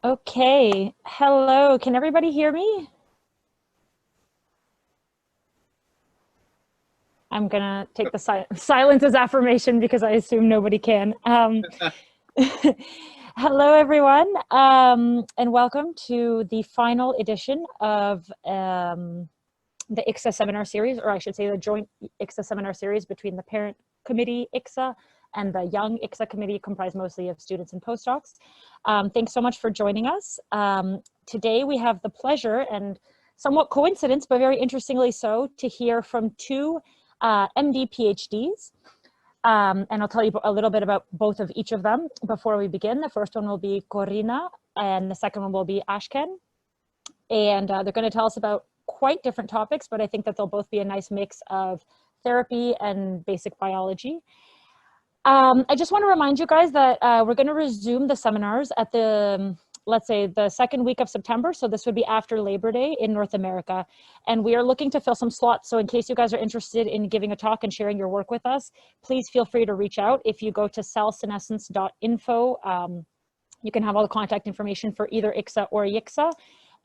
Okay, hello. Can everybody hear me? I'm gonna take the silence as affirmation because I assume nobody can. Hello, everyone, and welcome to the final edition of the ICSA seminar series, or I should say the joint ICSA seminar series between the parent committee ICSA and the young ICSA committee, comprised mostly of students and postdocs. Thanks so much for joining us. Today we have the pleasure, and somewhat coincidence, but very interestingly so, to hear from two MD PhDs. And I'll tell you a little bit about both of each of them before we begin. The first one will be Corina, and the second one will be Ashken. And they're going to tell us about quite different topics, but I think that they'll both be a nice mix of therapy and basic biology. I just want to remind you guys that we're going to resume the seminars at the, let's say, the second week of September. So this would be after Labor Day in North America. And we are looking to fill some slots. So in case you guys are interested in giving a talk and sharing your work with us, please feel free to reach out. If you go to cellsenescence.info, you can have all the contact information for either ICSA or yICSA.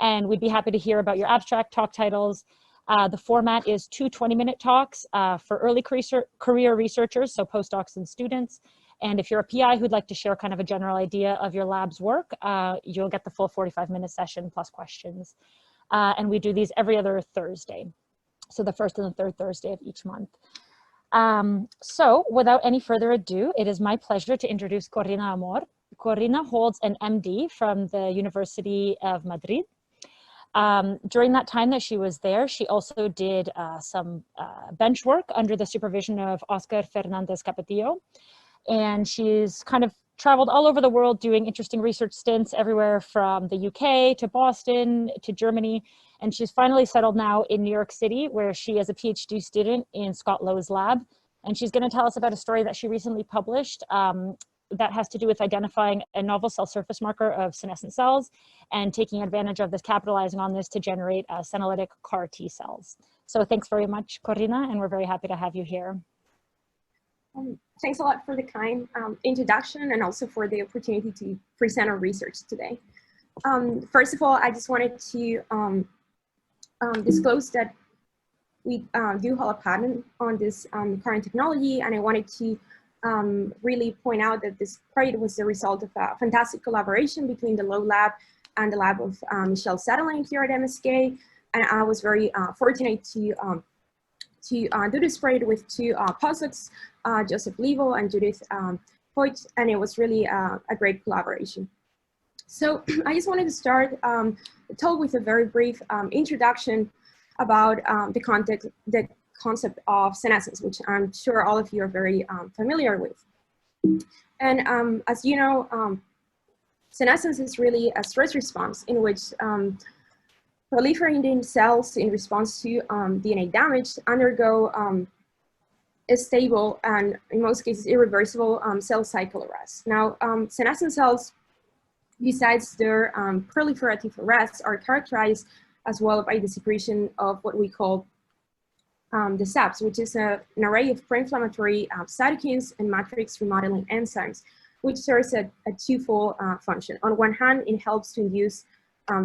And we'd be happy to hear about your abstract, talk titles. The format is 2 20-minute talks for early career researchers, so postdocs and students. And if you're a PI who'd like to share kind of a general idea of your lab's work, you'll get the full 45-minute session plus questions. And we do these every other Thursday. So the first and the third Thursday of each month. So without any further ado, it is my pleasure to introduce Corina Amor. Corina holds an MD from the University of Madrid. During that time that she was there, she also did some bench work under the supervision of Oscar Fernandez Capetillo. And she's kind of traveled all over the world doing interesting research stints everywhere from the UK to Boston to Germany. And she's finally settled now in New York City, where she is a PhD student in Scott Lowe's lab. And she's going to tell us about a story that she recently published that has to do with identifying a novel cell surface marker of senescent cells and taking advantage of this, capitalizing on this to generate Senolytic CAR T cells. So thanks very much, Corina, and we're very happy to have you here. Thanks a lot for the kind introduction and also for the opportunity to present our research today. First of all, I just wanted to disclose that we do hold a patent on this current technology, and I wanted to really point out that this project was the result of a fantastic collaboration between the Lowe Lab and the lab of Michelle Satterlin here at MSK. And I was very fortunate to do this project with two postdocs, Joseph Levo and Judith Hoyt, and it was really a great collaboration. So I just wanted to start the talk with a very brief introduction about the concept of senescence, which I'm sure all of you are very familiar with. And as you know, senescence is really a stress response in which proliferating cells in response to DNA damage undergo a stable and in most cases irreversible cell cycle arrest. Now, senescent cells, besides their proliferative arrests, are characterized as well by the secretion of what we call the SAPs, which is an array of pro-inflammatory cytokines and matrix remodeling enzymes, which serves a twofold function. On one hand, it helps to induce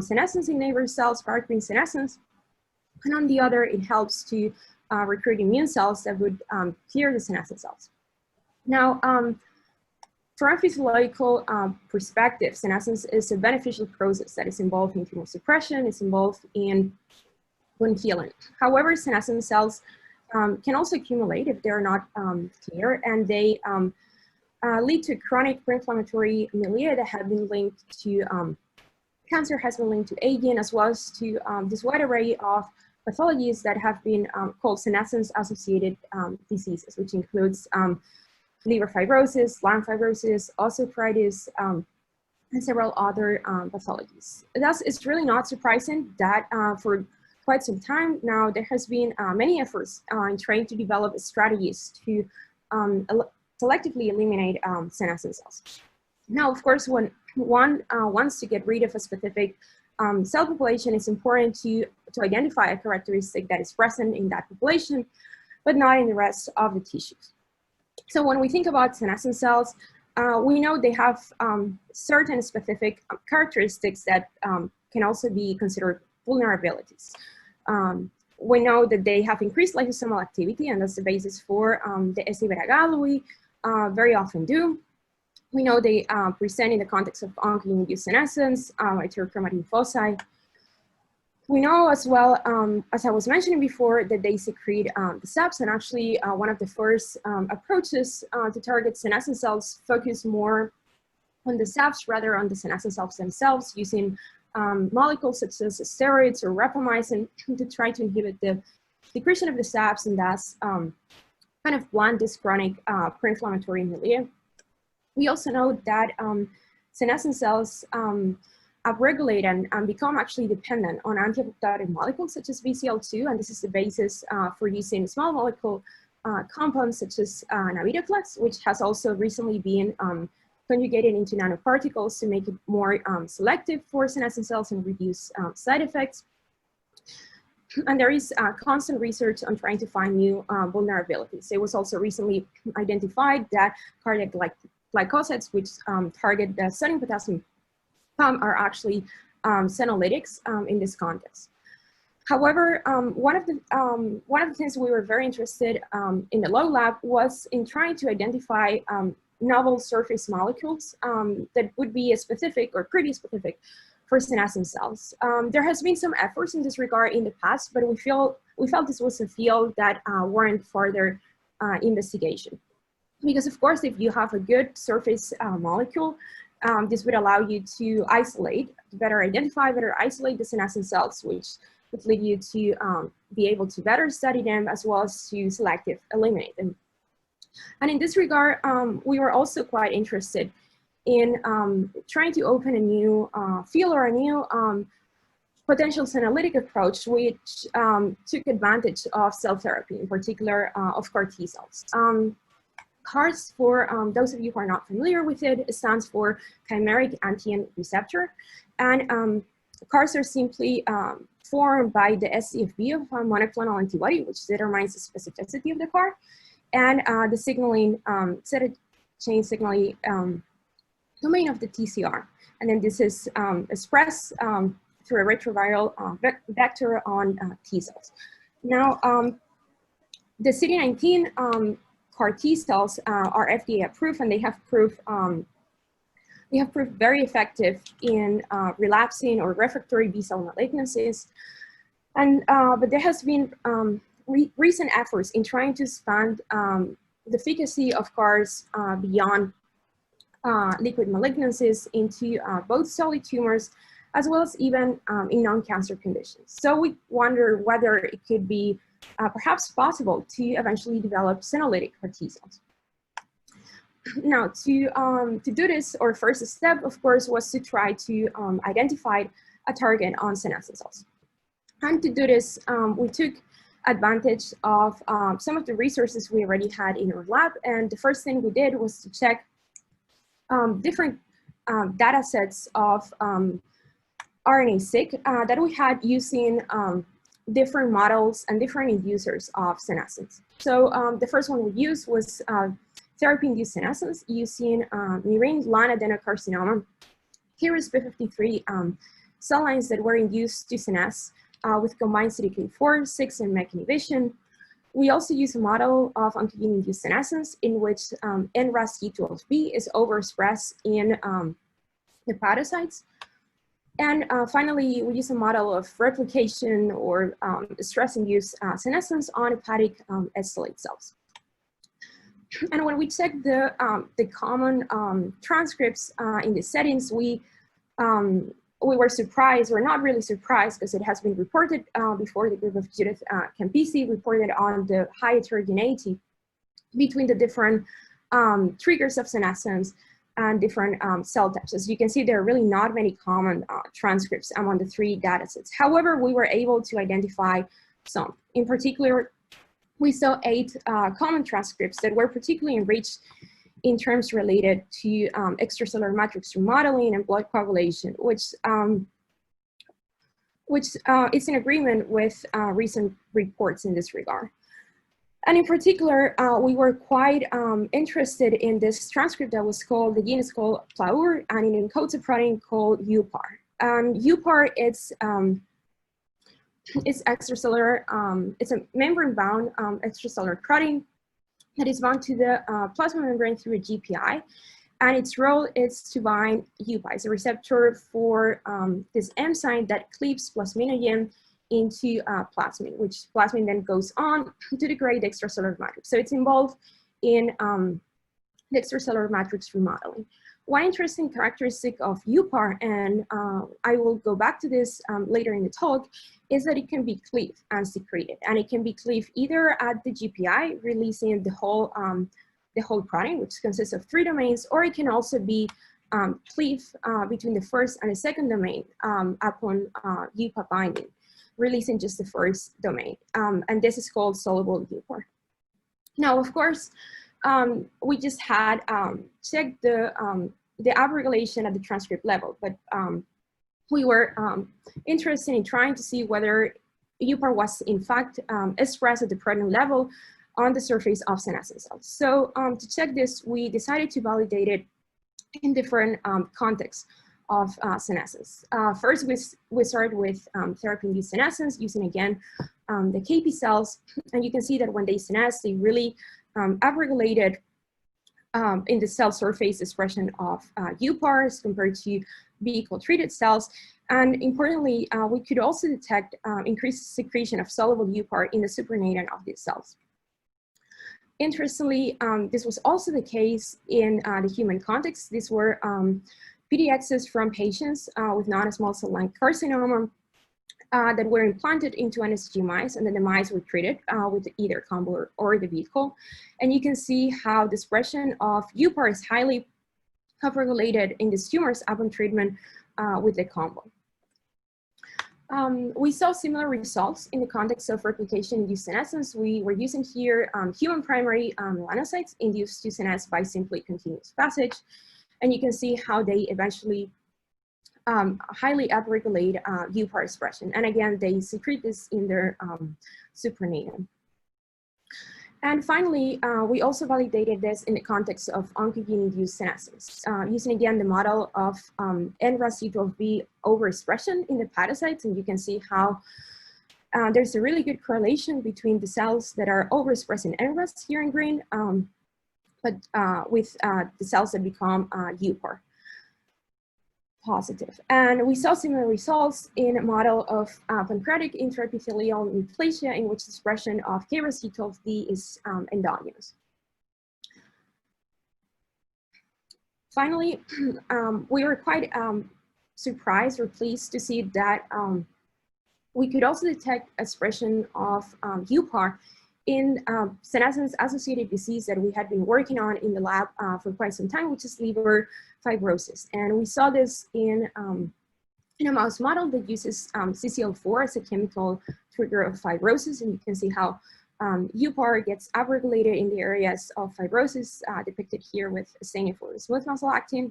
senescence in neighbor cells, paracrine senescence, and on the other, it helps to recruit immune cells that would clear the senescent cells. Now, from a physiological perspective, senescence is a beneficial process that is involved in tumor suppression, is involved in wound healing. However, senescent cells can also accumulate if they're not clear, and they lead to chronic pro-inflammatory milieu that have been linked to cancer, has been linked to aging, as well as to this wide array of pathologies that have been called Senescence-Associated diseases, which includes liver fibrosis, lung fibrosis, osteoarthritis, and several other pathologies. Thus, it's really not surprising that for quite some time now, there has been many efforts in trying to develop strategies to selectively eliminate senescent cells. Now, of course, when one wants to get rid of a specific cell population, it's important to identify a characteristic that is present in that population, but not in the rest of the tissues. So when we think about senescent cells, We know they have certain specific characteristics that can also be considered vulnerabilities. We know that they have increased lysosomal activity, and that's the basis for the SA-beta-galloid very often do. We know they present in the context of oncogene-induced senescence, heterochromatin foci. We know as well, as I was mentioning before, that they secrete the SAPs, and actually one of the first approaches to target senescent cells focus more on the SAPs rather on the senescent cells themselves, using molecules such as steroids or rapamycin to try to inhibit the secretion of the SAPs and thus kind of blunt this chronic pro-inflammatory milieu. We also know that senescent cells upregulate and become actually dependent on anti-apoptotic molecules such as BCL2, and this is the basis for using small molecule compounds such as navitoclax, which has also recently been conjugated into nanoparticles to make it more selective for senescent cells and reduce side effects. And there is constant research on trying to find new vulnerabilities. It was also recently identified that cardiac glycosides, which target the sodium potassium pump, are actually senolytics in this context. However, one of the things we were very interested in the low lab was in trying to identify novel surface molecules that would be specific or pretty specific for senescent cells. There has been some efforts in this regard in the past, but we felt this was a field that warranted further investigation. Because of course, if you have a good surface molecule, this would allow you to isolate, to better identify, better isolate the senescent cells, which would lead you to be able to better study them as well as to selective eliminate them. And in this regard, we were also quite interested in trying to open a new field or a new potential senolytic approach, which took advantage of cell therapy, in particular of CAR T cells. CARs, for those of you who are not familiar with it, it stands for chimeric antigen receptor. And CARs are simply formed by the scFv of a monoclonal antibody, which determines the specificity of the CAR, and the signaling, chain signaling domain of the TCR. And then this is expressed through a retroviral vector on T cells. Now, the CD19 CAR T cells are FDA approved, and they have proved very effective in relapsing or refractory B-cell malignancies. And but there has been recent efforts in trying to expand the efficacy of CARs beyond liquid malignancies into both solid tumors as well as even in non-cancer conditions. So we wonder whether it could be perhaps possible to eventually develop senolytic CAR T cells. Now, to do this, our first step, of course, was to try to identify a target on senescent cells. And to do this, we took advantage of some of the resources we already had in our lab. And the first thing we did was to check different data sets of RNA-seq that we had using different models and different inducers of senescence. So the first one we used was therapy-induced senescence using murine lung adenocarcinoma. Here is P53 cell lines that were induced to senesce with combined CDK4, 6, and MEK inhibition. We also use a model of oncogene-induced senescence in which NRAS G12B is overexpressed in hepatocytes. And finally, we use a model of replication or stress-induced senescence on hepatic stellate cells. And when we check the common transcripts in these settings, we were surprised, or not really surprised, because it has been reported before. The group of Judith Campisi reported on the high heterogeneity between the different triggers of senescence and different cell types. As you can see, there are really not many common transcripts among the three datasets. However, we were able to identify some. In particular, we saw 8 common transcripts that were particularly enriched in terms related to extracellular matrix remodeling and blood coagulation, which is in agreement with recent reports in this regard. And in particular, we were quite interested in this transcript that was called, the gene is called PLAUR, and it encodes a protein called UPAR. UPAR, it's extracellular, it's a membrane-bound extracellular protein that is bound to the plasma membrane through a GPI. And its role is to bind UPA. It's a receptor for this enzyme that cleaves plasminogen into plasmin, which plasmin then goes on to degrade the extracellular matrix. So it's involved in the extracellular matrix remodeling. One interesting characteristic of UPAR, and I will go back to this later in the talk, is that it can be cleaved and secreted. And it can be cleaved either at the GPI, releasing the whole protein, which consists of 3 domains, or it can also be cleaved between the first and the second domain upon UPA binding, releasing just the first domain. And this is called soluble UPAR. Now, of course, we just had checked the upregulation at the transcript level, but we were interested in trying to see whether UPAR was in fact expressed at the protein level on the surface of senescent cells. So to check this, we decided to validate it in different contexts of senescence. First, we started with therapy-induced senescence using, again, the KP cells. And you can see that when they senesce, they really upregulated in the cell surface expression of UPARs compared to vehicle-treated cells. And importantly, we could also detect increased secretion of soluble UPAR in the supernatant of these cells. Interestingly, this was also the case in the human context. These were PDXs from patients with non-small cell lung carcinoma that were implanted into NSG mice, and then the mice were treated with either combo or the vehicle. And you can see how the expression of UPAR is highly upregulated in these tumors upon treatment with the combo. We saw similar results in the context of replication-induced senescence. We were using here human primary melanocytes induced to senesce by simply continuous passage. And you can see how they eventually highly upregulate UPAR expression. And again, they secrete this in their supernatant. And finally, we also validated this in the context of oncogene-induced senescence, using again the model of NRAS-G12V overexpression in the hepatocytes. And you can see how there's a really good correlation between the cells that are overexpressing NRAS here in green, but with the cells that become UPAR positive. And we saw similar results in a model of pancreatic intraepithelial neoplasia in which the expression of KRAS G12D is endogenous. Finally, we were quite surprised or pleased to see that we could also detect expression of UPAR in senescence-associated disease that we had been working on in the lab for quite some time, which is liver fibrosis. And we saw this in a mouse model that uses CCL4 as a chemical trigger of fibrosis. And you can see how UPAR gets upregulated in the areas of fibrosis depicted here with staining for smooth muscle actin.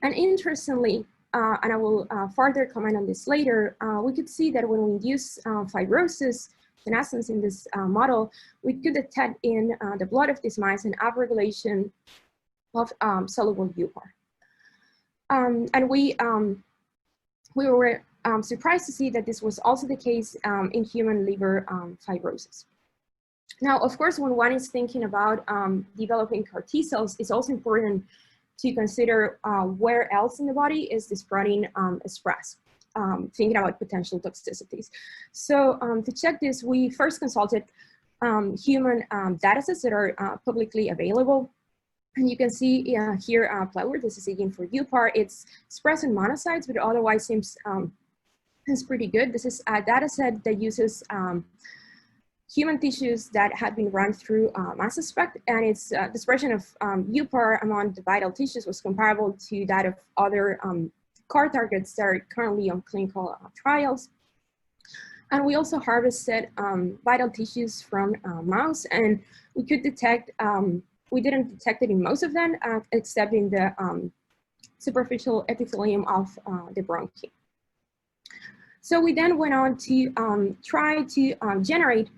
And interestingly, and I will further comment on this later, we could see that when we induce fibrosis, senescence in this model, we could detect in the blood of these mice an upregulation of soluble UPAR. And we were surprised to see that this was also the case in human liver fibrosis. Now, of course, when one is thinking about developing CAR T cells, it's also important to consider where else in the body is this protein expressed. Thinking about potential toxicities. So to check this, we first consulted human datasets that are publicly available. And you can see here, PLAUR, this is again for UPAR. It's expressed in monocytes, but otherwise seems pretty good. This is a dataset that uses human tissues that had been run through mass spec, and its the expression of UPAR among the vital tissues was comparable to that of other CAR targets that are currently on clinical trials. And we also harvested vital tissues from mouse, and we could detect, we didn't detect it in most of them, except in the superficial epithelium of the bronchi. So we then went on to try to generate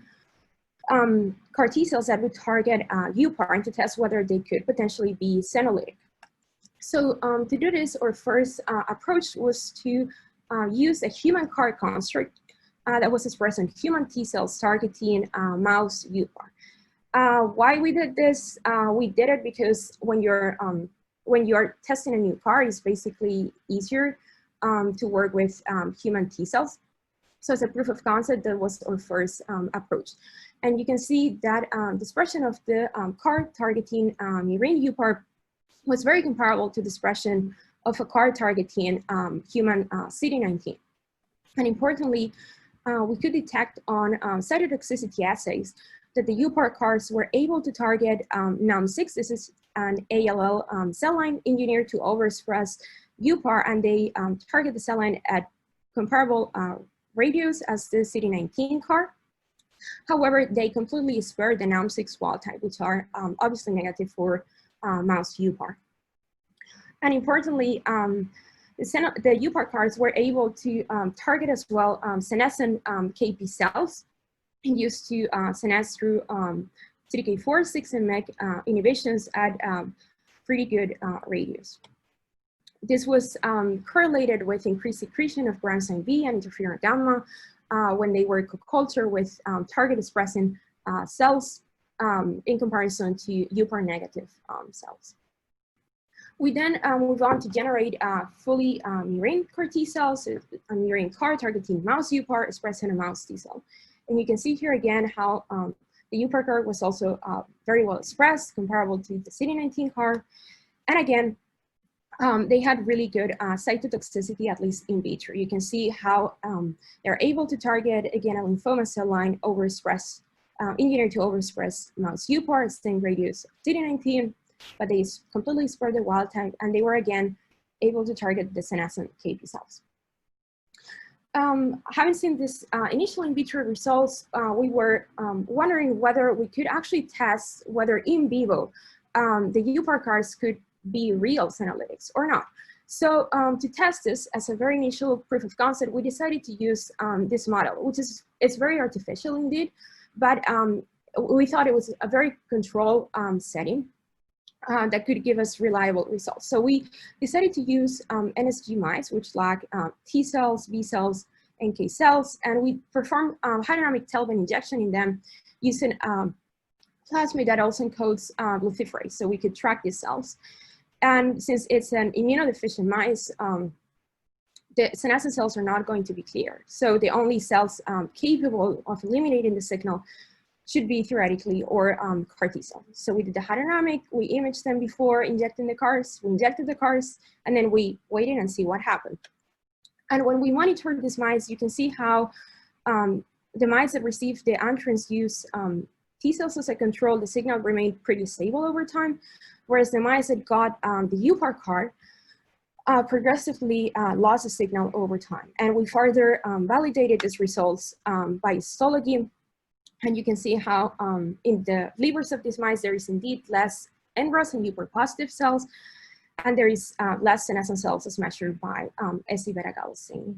CAR T cells that would target UPAR and to test whether they could potentially be senolytic. So to do this, our first approach was to use a human CAR construct that was expressed on human T cells targeting mouse UPAR. Why we did this? We did it because when you're testing a new CAR, it's basically easier to work with human T cells. So as a proof of concept, that was our first approach. And you can see that the expression of the CAR targeting murine UPAR was very comparable to the expression of a CAR targeting human CD19. And importantly, we could detect on cytotoxicity assays that the UPAR CARs were able to target NAM6. This is an ALL cell line engineered to overexpress UPAR, and they target the cell line at comparable radius as the CD19 CAR. However, they completely spare the NAM6 wild type, which are obviously negative for mouse UPAR. And importantly, the UPAR CARs were able to target as well senescent KP cells induced to senesce through CDK4, 6, and MEK inhibitions at pretty good radius. This was correlated with increased secretion of granzyme B and interferon gamma when they were co-cultured with target-expressing cells in comparison to UPAR negative cells. We then move on to generate fully murine CAR T cells, a murine CAR targeting mouse UPAR expressing a mouse T cell. And you can see here again how the UPAR CAR was also very well expressed, comparable to the CD19 CAR. And again, they had really good cytotoxicity, at least in vitro. You can see how they're able to target, again, a lymphoma cell line overexpressed, engineered to overexpress mouse UPAR, same radius of CD19, but they completely spared the wild type, and they were, again, able to target the senescent KP cells. Having seen this initial in vitro results, we were wondering whether we could actually test whether in vivo the UPAR CARs could be real senolytics or not. So to test this as a very initial proof of concept, we decided to use this model, which is, it's very artificial indeed, but we thought it was a very controlled setting that could give us reliable results. So we decided to use NSG mice, which lack T cells, B cells, NK cells, and we performed hydrodynamic tailbone injection in them using plasmid that also encodes luciferase, so we could track these cells. And since it's an immunodeficient mice, the senescent cells are not going to be clear. So the only cells capable of eliminating the signal should be theoretically or CAR T cells. So we did the hydrodynamic, we imaged them before injecting the CARs, we injected the CARs, and then we waited and see what happened. And when we monitored these mice, you can see how the mice that received the untransduced T cells as a control, the signal remained pretty stable over time, whereas the mice that got the UPAR CAR progressively lost the signal over time. And we further validated these results by histology. And you can see how in the livers of these mice, there is indeed less NRAS and UPAR positive cells, and there is less senescent cells as measured by SC beta-galacine.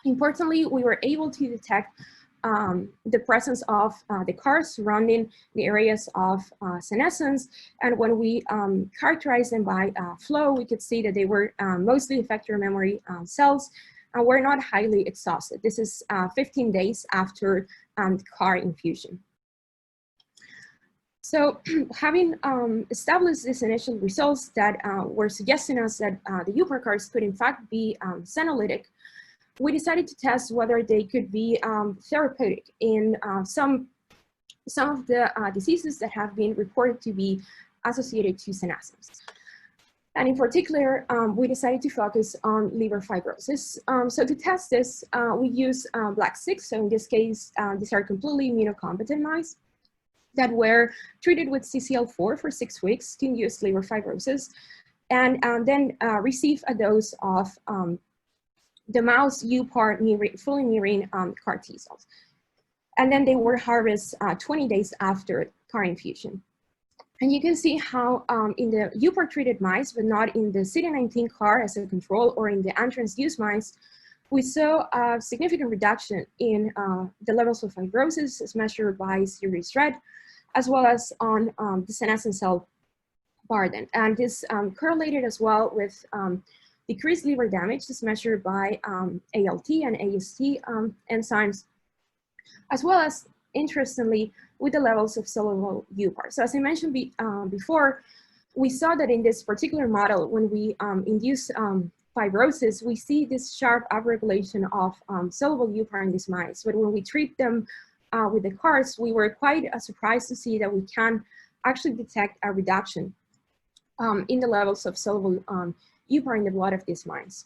Importantly, we were able to detect the presence of the CARs surrounding the areas of senescence, and when we characterized them by flow, we could see that they were mostly effector memory cells, and were not highly exhausted. This is 15 days after CAR infusion. So having established these initial results that were suggesting us that the UPAR CARs could in fact be senolytic, we decided to test whether they could be therapeutic in some of the diseases that have been reported to be associated to senescence. And in particular, we decided to focus on liver fibrosis. So to test this, we use Black6. So in this case, these are completely immunocompetent mice that were treated with CCL4 for 6 weeks to induce liver fibrosis, and then receive a dose of the mouse UPAR fully murine CAR T cells. And then they were harvested 20 days after CAR infusion. And you can see how in the UPAR treated mice, but not in the CD19 CAR as a control or in the untransduced mice, we saw a significant reduction in the levels of fibrosis as measured by series red, as well as on the senescent cell burden. And this correlated as well with decreased liver damage as measured by ALT and AST enzymes, as well as, interestingly, with the levels of soluble UPAR. So as I mentioned before, we saw that in this particular model, when we induce fibrosis, we see this sharp upregulation of soluble UPAR in these mice. But when we treat them with the CARs, we were quite surprised to see that we can actually detect a reduction in the levels of soluble UPAR in the blood of these mice.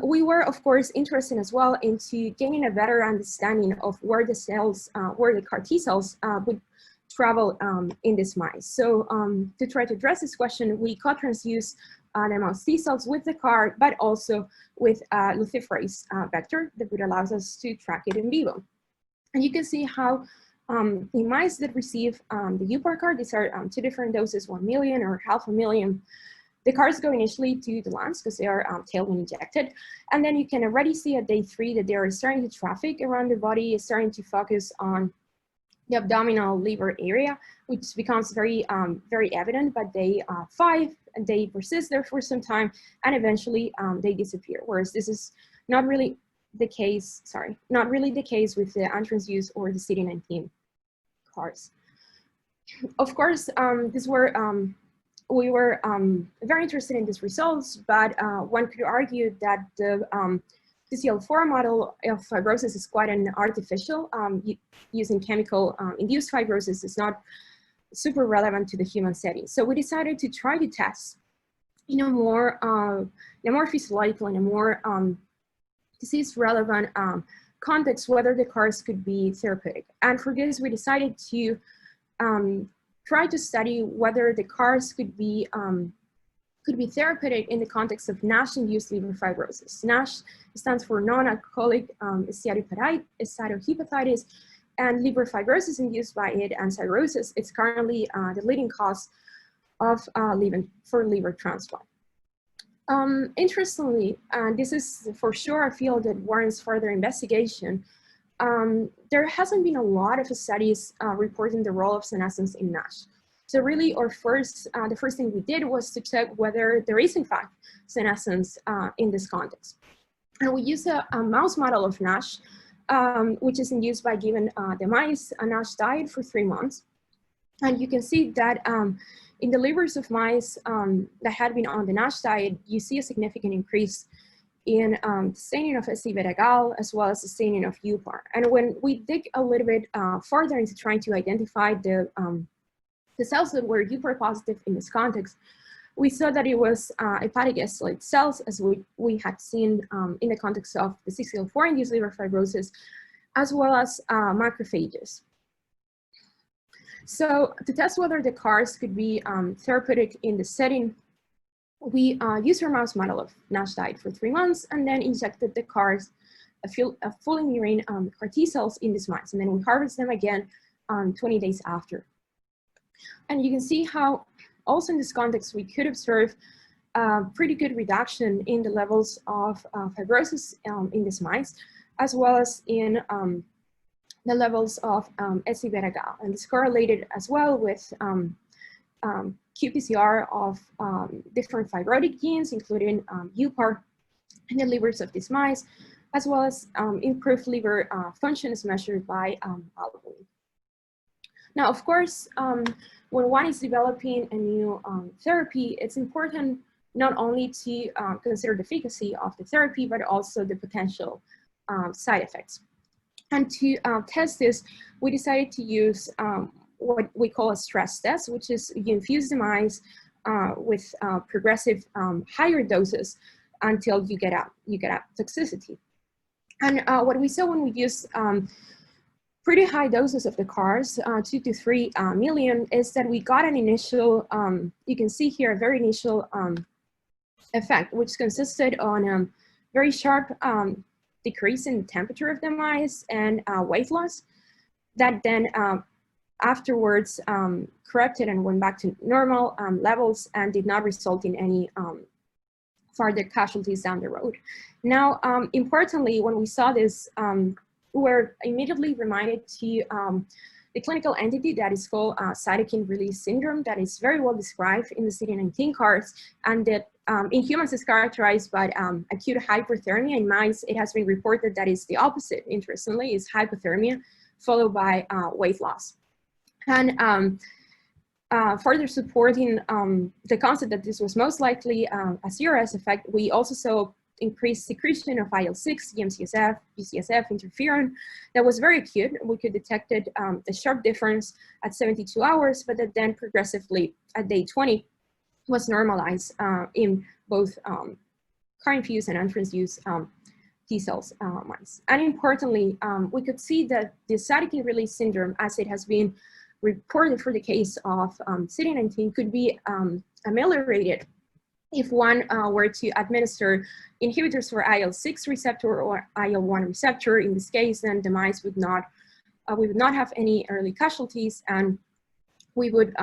We were, of course, interested as well into gaining a better understanding of where the cells, where the CAR T cells would travel in these mice. So to try to address this question, we co-transfused the mouse T cells with the CAR, but also with a luciferase vector that would allow us to track it in vivo. And you can see how in mice that receive the UPAR CAR, these are 2 different doses, 1 million or 500,000 million. The CARs go initially to the lungs because they are tailwind injected. And then you can already see at day 3 that they are starting to traffic around the body, starting to focus on the abdominal liver area, which becomes very, very evident by day 5, and they persist there for some time, and eventually they disappear. Whereas this is not really the case, not really the case with the untransfused or the CD19 CARs. Of course, we were very interested in these results, but one could argue that the CCL4 model of fibrosis is quite an artificial. Using chemical induced fibrosis is not super relevant to the human setting. So we decided to try to test in a more physiological and a more disease relevant context whether the CARs could be therapeutic. And for this, we decided to try to study whether the CARs could be therapeutic in the context of NASH-induced liver fibrosis. NASH stands for non-alcoholic steatohepatitis, and liver fibrosis induced by it and cirrhosis. It's currently the leading cause of liver transplant. Interestingly, this is for sure a field that warrants further investigation. There hasn't been a lot of studies reporting the role of senescence in NASH. So really, the first thing we did was to check whether there is in fact senescence in this context. And we used a mouse model of NASH, which is induced by giving the mice a NASH diet for 3 months. And you can see that in the livers of mice that had been on the NASH diet, you see a significant increase in staining of SC-beta-gal as well as the staining of UPAR. And when we dig a little bit further into trying to identify the cells that were UPAR positive in this context, we saw that it was hepatic isolate cells, as we had seen in the context of the CCL4-induced liver fibrosis, as well as macrophages. So to test whether the CARs could be therapeutic in the setting, we used our mouse model of NASH diet for 3 months and then injected the CARs, a fully murine CAR T cells in these mice. And then we harvest them again 20 days after. And you can see how also in this context, we could observe pretty good reduction in the levels of fibrosis in these mice, as well as in the levels of SC-beta-gal. And this correlated as well with qPCR of different fibrotic genes, including UPAR in the livers of these mice, as well as improved liver function as measured by albumin. Now, of course, when one is developing a new therapy, it's important not only to consider the efficacy of the therapy, but also the potential side effects. And to test this, we decided to use what we call a stress test, which is you infuse the mice with progressive higher doses until you get out toxicity. And what we saw when we used pretty high doses of the CARs, 2 to 3 million, is that we got an initial, you can see here, a very initial effect, which consisted on a very sharp decrease in the temperature of the mice and weight loss that then afterwards corrected and went back to normal levels and did not result in any further casualties down the road. Now, importantly, when we saw this, we were immediately reminded to the clinical entity that is called cytokine release syndrome, that is very well described in the CD19 CARs, and that in humans is characterized by acute hyperthermia. In mice, it has been reported that is the opposite, interestingly, is hypothermia, followed by weight loss. And further supporting the concept that this was most likely a CRS effect, we also saw increased secretion of IL-6, GM-CSF, G-CSF, interferon that was very acute. We could detect the sharp difference at 72 hours, but that then progressively at day 20 was normalized in both car-infused and untransfused T cells mice. And importantly, we could see that the cytokine release syndrome, as it has been reported for the case of CD19, could be ameliorated if one were to administer inhibitors for IL-6 receptor or IL-1 receptor. In this case, then the mice would not, we would not have any early casualties, and we would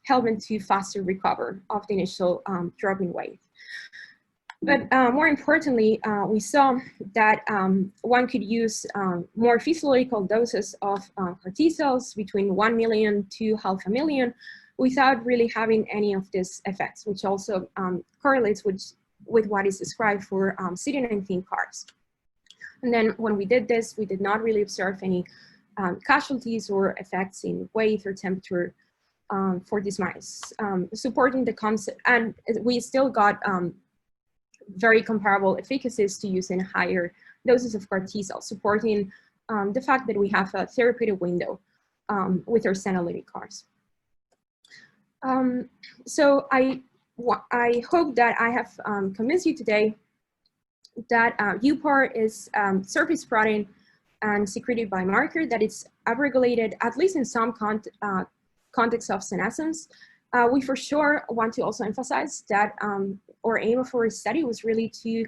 help them to faster recover of the initial drop in weight. But more importantly, we saw that one could use more physiological doses of CAR T cells between 1 million to 500,000 without really having any of these effects, which also correlates with what is described for CD19 CARs. And then when we did this, we did not really observe any casualties or effects in weight or temperature for these mice, supporting the concept. And we still got very comparable efficacies to using higher doses of CAR T cells, supporting the fact that we have a therapeutic window with our Senolytic CARs. So I hope that I have convinced you today that UPAR is surface protein and secreted biomarker, that it's upregulated, at least in some context of senescence. We for sure want to also emphasize that our aim of our study was really to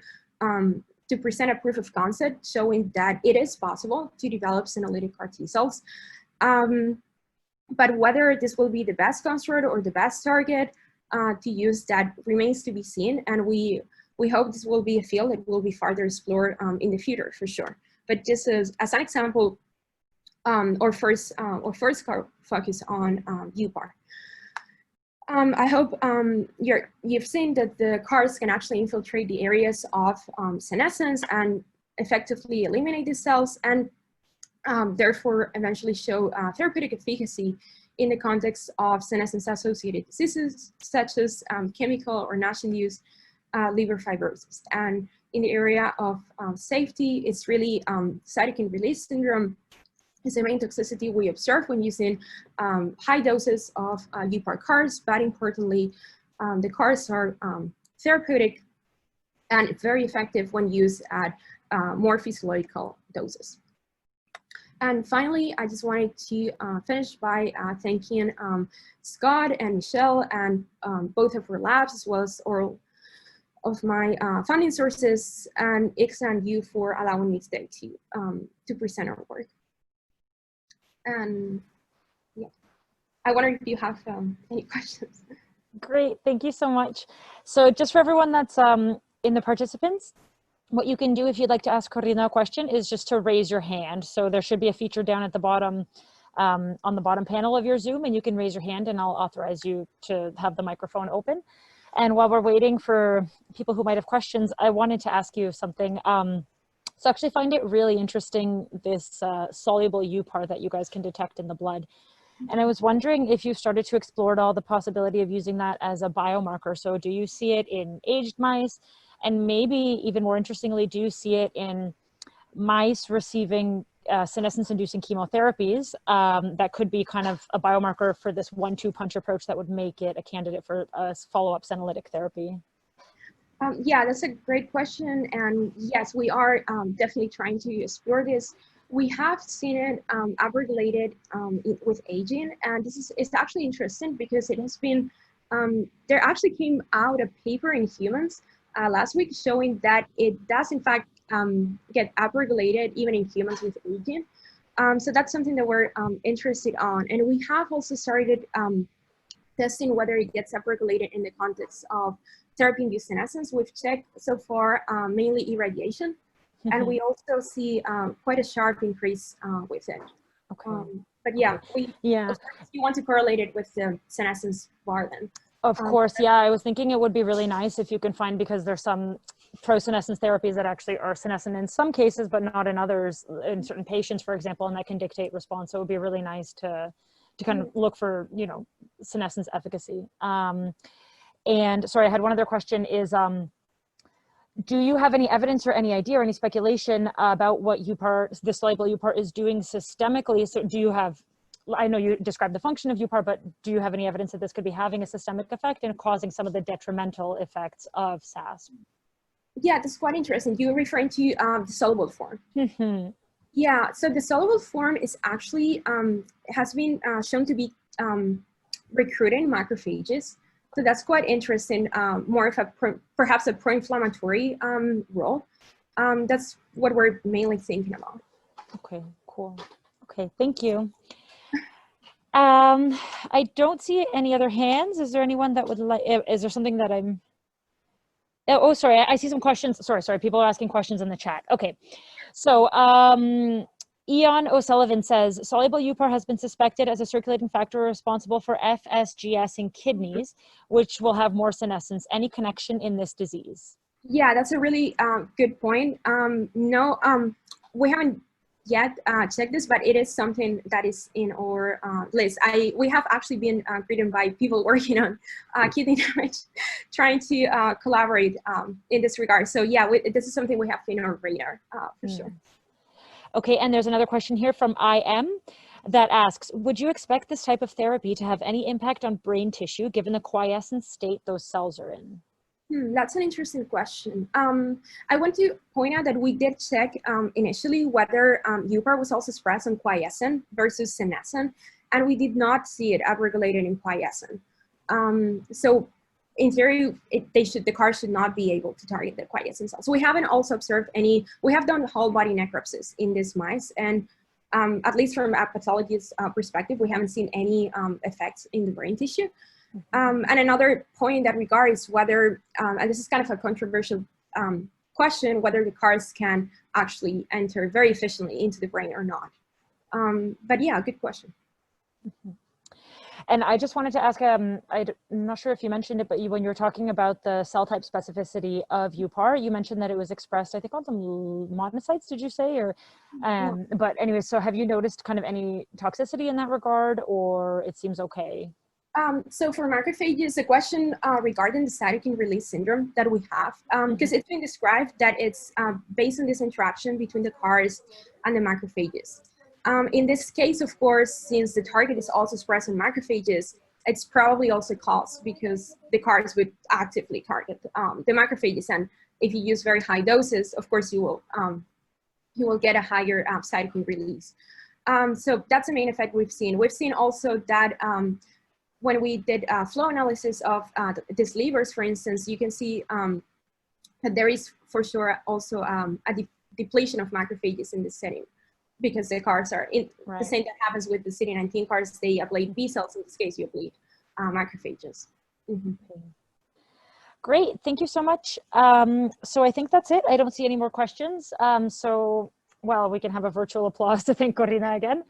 present a proof of concept showing that it is possible to develop Senolytic CAR T cells. But whether this will be the best construct or the best target to use, that remains to be seen. And we hope this will be a field that will be further explored in the future for sure. But just as an example, our first focus on UPAR. I hope you've seen that the CARs can actually infiltrate the areas of senescence and effectively eliminate the cells, and therefore eventually show therapeutic efficacy in the context of senescence-associated diseases such as chemical or NASH-induced liver fibrosis. And in the area of safety, it's really cytokine release syndrome is the main toxicity we observe when using high doses of UPAR CARs, but importantly, the CARs are therapeutic and very effective when used at more physiological doses. And finally, I just wanted to finish by thanking Scott and Michelle and both of our labs, as well as all of my funding sources, and ICSA and you for allowing me today to present our work. And yeah, I wonder if you have any questions. Great, thank you so much. So just for everyone that's in the participants, what you can do if you'd like to ask Corina a question is just to raise your hand. So there should be a feature down at the bottom, on the bottom panel of your Zoom, and you can raise your hand and I'll authorize you to have the microphone open. And while we're waiting for people who might have questions, I wanted to ask you something. So I actually find it really interesting, this soluble UPAR that you guys can detect in the blood. And I was wondering if you started to explore at all the possibility of using that as a biomarker. So do you see it in aged mice? And maybe even more interestingly, do you see it in mice receiving senescence-inducing chemotherapies that could be kind of a biomarker for this 1-2 punch approach that would make it a candidate for a follow-up senolytic therapy? Yeah, that's a great question. And yes, we are definitely trying to explore this. We have seen it upregulated with aging. And this is, it's actually interesting because it has been, there actually came out a paper in humans last week showing that it does in fact get upregulated even in humans with aging. So that's something that we're interested on. And we have also started testing whether it gets upregulated in the context of therapy-induced senescence. We've checked so far mainly irradiation, and we also see quite a sharp increase with it. Okay. But yeah, Okay. of course, you want to correlate it with the senescence bar then. Of course, yeah. I was thinking it would be really nice if you can find, because there's some pro-senescence therapies that actually are senescent in some cases, but not in others, in certain patients, for example, and that can dictate response. So it would be really nice to kind of look for, you know, senescence efficacy. And sorry, I had one other question is, do you have any evidence or any idea or any speculation about what UPAR, the soluble UPAR, is doing systemically? So do you have, I know you described the function of UPAR, but do you have any evidence that this could be having a systemic effect and causing some of the detrimental effects of SASP? Yeah, that's quite interesting. You're referring to the soluble form. Yeah, so the soluble form is actually, has been shown to be recruiting macrophages. So that's quite interesting, more of a perhaps a pro-inflammatory role. That's what we're mainly thinking about. Okay, cool. Okay, thank you. I don't see any other hands. Is there anyone that would like, is there something that I'm, oh, sorry, I see some questions. Sorry, people are asking questions in the chat. Okay, so Ian O'Sullivan says, soluble UPAR has been suspected as a circulating factor responsible for FSGS in kidneys, which will have more senescence. Any connection in this disease? Yeah, that's a really good point. No, we haven't yet checked this, but it is something that is in our list. We have actually been greeted by people working on kidney damage, trying to collaborate in this regard. So yeah, this is something we have in our radar for sure. Okay, and there's another question here from IM that asks, would you expect this type of therapy to have any impact on brain tissue given the quiescent state those cells are in? That's an interesting question. I want to point out that we did check initially whether UPAR was also expressed on quiescent versus senescent, and we did not see it upregulated in quiescent. So in theory, the CAR should not be able to target the quiescent cells. So we haven't also observed any, we have done whole body necropsies in these mice, and at least from a pathologist's perspective, we haven't seen any effects in the brain tissue. And another point in that regard is whether, and this is kind of a controversial question, whether the CARs can actually enter very efficiently into the brain or not. But yeah, good question. And I just wanted to ask, I'm not sure if you mentioned it, but when you were talking about the cell type specificity of UPAR, you mentioned that it was expressed, I think, on some monocytes, did you say? Or, but anyway, so have you noticed kind of any toxicity in that regard, or it seems okay? So for macrophages, the question regarding the cytokine release syndrome that we have, because it's been described that it's based on this interaction between the CARs and the macrophages. In this case, of course, since the target is also expressed in macrophages, it's probably also caused because the CARs would actively target the macrophages. And if you use very high doses, of course, you will get a higher cytokine release. So that's the main effect we've seen. We've seen also that when we did flow analysis of these livers, for instance, you can see that there is for sure also a depletion of macrophages in this setting, because the CARs are the same that happens with the CD19 CARs. They ablate B cells. In this case, you ablate macrophages. Great, thank you so much. So I think that's it. I don't see any more questions. So, well, we can have a virtual applause to thank Corina again.